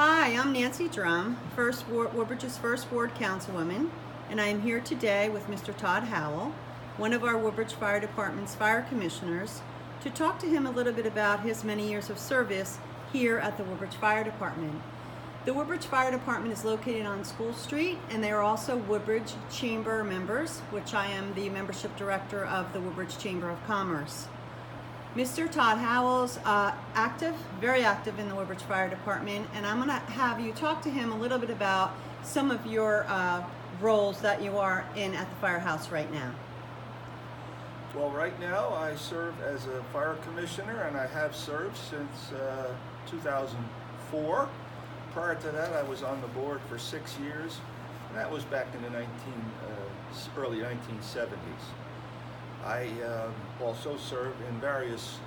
Hi, I'm Nancy Drum, Woodbridge's first ward councilwoman, and I am here today with Mr. Todd Howell, one of our Woodbridge Fire Department's fire commissioners, to talk to him a little bit about his many years of service here at the Woodbridge Fire Department. The Woodbridge Fire Department is located on School Street, and they are also Woodbridge Chamber members, which I am the membership director of the Woodbridge Chamber of Commerce. Mr. Todd Howell's very active in the Woodbridge Fire Department, and I'm going to have you talk to him a little bit about some of your roles that you are in at the firehouse right now. Well, right now I serve as a fire commissioner, and I have served since 2004. Prior to that, I was on the board for 6 years, and that was back in the early 1970s. I also served in various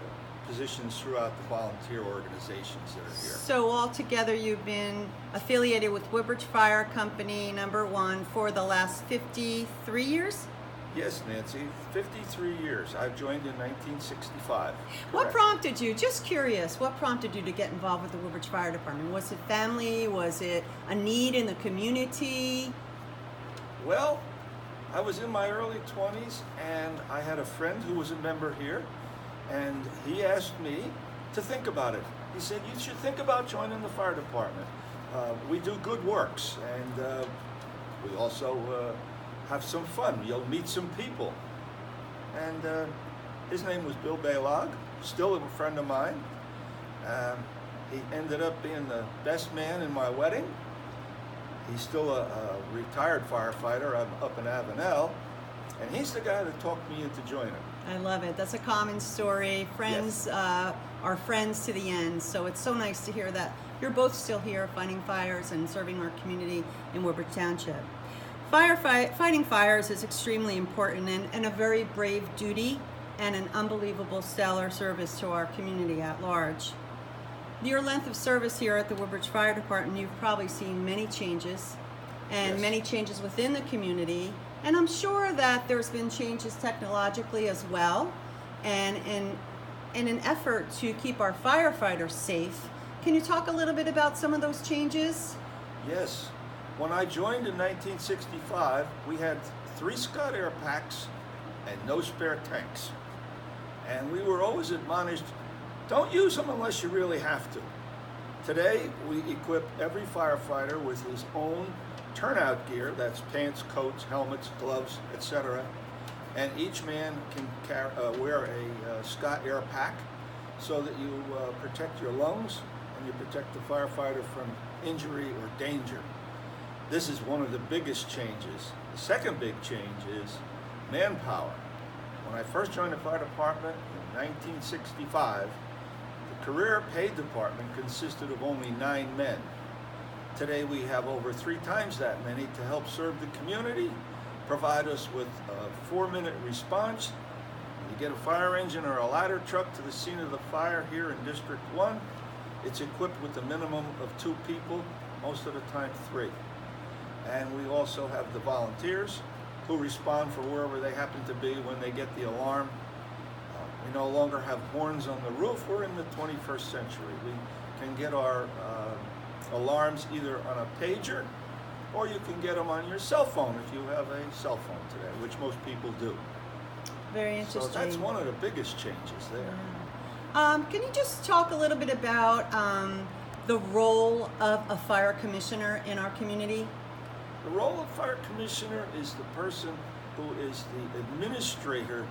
positions throughout the volunteer organizations that are here. So altogether, you've been affiliated with Woodbridge Fire Company #1 for the last 53 years? Yes, Nancy, 53 years. I joined in 1965. What prompted you, just curious, what prompted you to get involved with the Woodbridge Fire Department? Was it family? Was it a need in the community? Well, I was in my early 20s, and I had a friend who was a member here, and he asked me to think about it. He said, you should think about joining the fire department. We do good works, and we also have some fun. You'll meet some people. And his name was Bill Baylog, still a friend of mine. He ended up being the best man in my wedding. He's still a retired firefighter up in Avenel, and he's the guy that talked me into joining. I love it. That's a common story. Friends are friends to the end, so it's so nice to hear that you're both still here fighting fires and serving our community in Woodbridge Township. Fighting fires is extremely important and a very brave duty and an unbelievable stellar service to our community at large. Your length of service here at the Woodbridge Fire Department, you've probably seen many changes and many changes within the community. And I'm sure that there's been changes technologically as well. And in an effort to keep our firefighters safe, can you talk a little bit about some of those changes? Yes. When I joined in 1965, we had 3 Scott Air Packs and no spare tanks. And we were always admonished, don't use them unless you really have to. Today, we equip every firefighter with his own turnout gear, that's pants, coats, helmets, gloves, etc. And each man can wear a Scott Air Pack so that you protect your lungs and you protect the firefighter from injury or danger. This is one of the biggest changes. The second big change is manpower. When I first joined the fire department in 1965, the career paid department consisted of only 9 men. Today we have over 3 times that many to help serve the community, provide us with a 4-minute response. When you get a fire engine or a ladder truck to the scene of the fire here in District 1, it's equipped with a minimum of 2 people, most of the time 3. And we also have the volunteers who respond for wherever they happen to be when they get the alarm. We no longer have horns on the roof. We're in the 21st century. We can get our alarms either on a pager, or you can get them on your cell phone if you have a cell phone today, which most people do. Very interesting. So that's one of the biggest changes there. Can you just talk a little bit about the role of a fire commissioner in our community? The role of fire commissioner is the person who is the administrator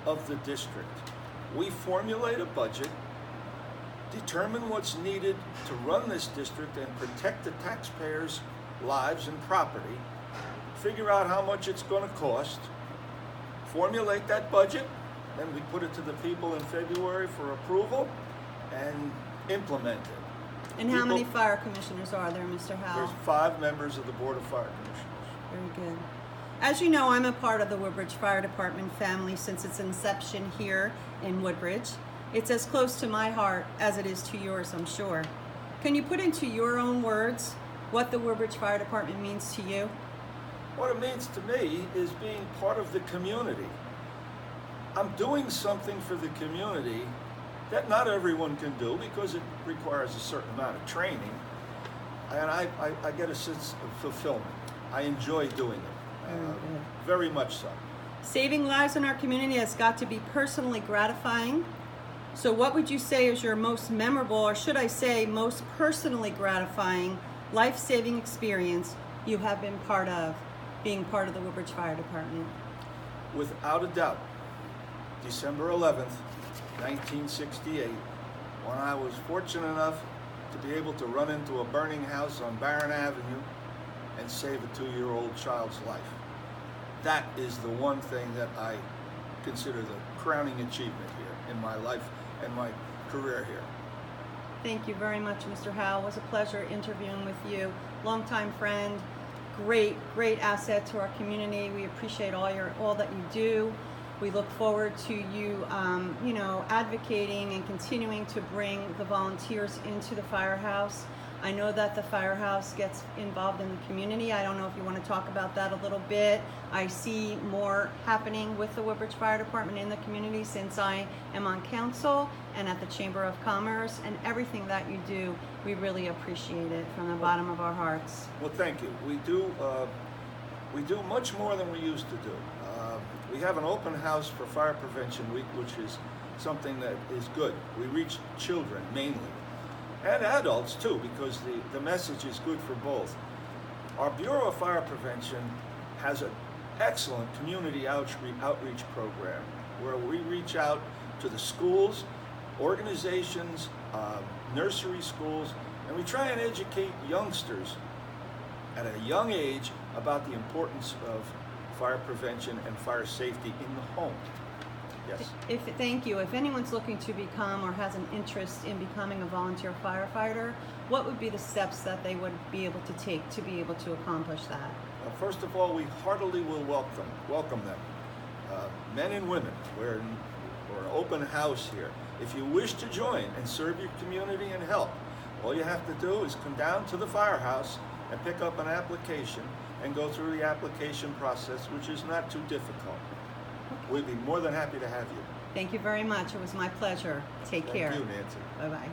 of the district. We formulate a budget, determine what's needed to run this district and protect the taxpayers' lives and property, figure out how much it's going to cost, formulate that budget, then we put it to the people in February for approval and implement it. And how many fire commissioners are there, Mr. Howell? There's 5 members of the Board of Fire Commissioners. Very good. As you know, I'm a part of the Woodbridge Fire Department family since its inception here in Woodbridge. It's as close to my heart as it is to yours, I'm sure. Can you put into your own words what the Woodbridge Fire Department means to you? What it means to me is being part of the community. I'm doing something for the community that not everyone can do because it requires a certain amount of training. And I get a sense of fulfillment. I enjoy doing it, very much so. Saving lives in our community has got to be personally gratifying. So what would you say is your most memorable, or should I say most personally gratifying, life-saving experience you have been part of, being part of the Woodbridge Fire Department? Without a doubt, December 11th, 1968, when I was fortunate enough to be able to run into a burning house on Barron Avenue and save a 2-year-old child's life. That is the one thing that I consider the crowning achievement here in my life and my career here. Thank you very much, Mr. Howell. It was a pleasure interviewing with you. Longtime friend, great asset to our community. We appreciate all that you do. We look forward to you, advocating and continuing to bring the volunteers into the firehouse. I know that the firehouse gets involved in the community. I don't know if you want to talk about that a little bit. I see more happening with the Woodbridge Fire Department in the community since I am on council and at the Chamber of Commerce, and everything that you do, we really appreciate it from the bottom of our hearts. Well, thank you. We do much more than we used to do. We have an open house for Fire Prevention Week, which is something that is good. We reach children mainly, and adults too, because the message is good for both. Our Bureau of Fire Prevention has an excellent community outreach program where we reach out to the schools, organizations, nursery schools, and we try and educate youngsters at a young age about the importance of fire prevention and fire safety in the home. Yes. Thank you. If anyone's looking to become or has an interest in becoming a volunteer firefighter, what would be the steps that they would be able to take to be able to accomplish that? First of all, we heartily will welcome them. Men and women, we're an open house here. If you wish to join and serve your community and help, all you have to do is come down to the firehouse and pick up an application and go through the application process, which is not too difficult. We'd be more than happy to have you. Thank you very much. It was my pleasure. Take care. Thank you, Nancy. Bye-bye.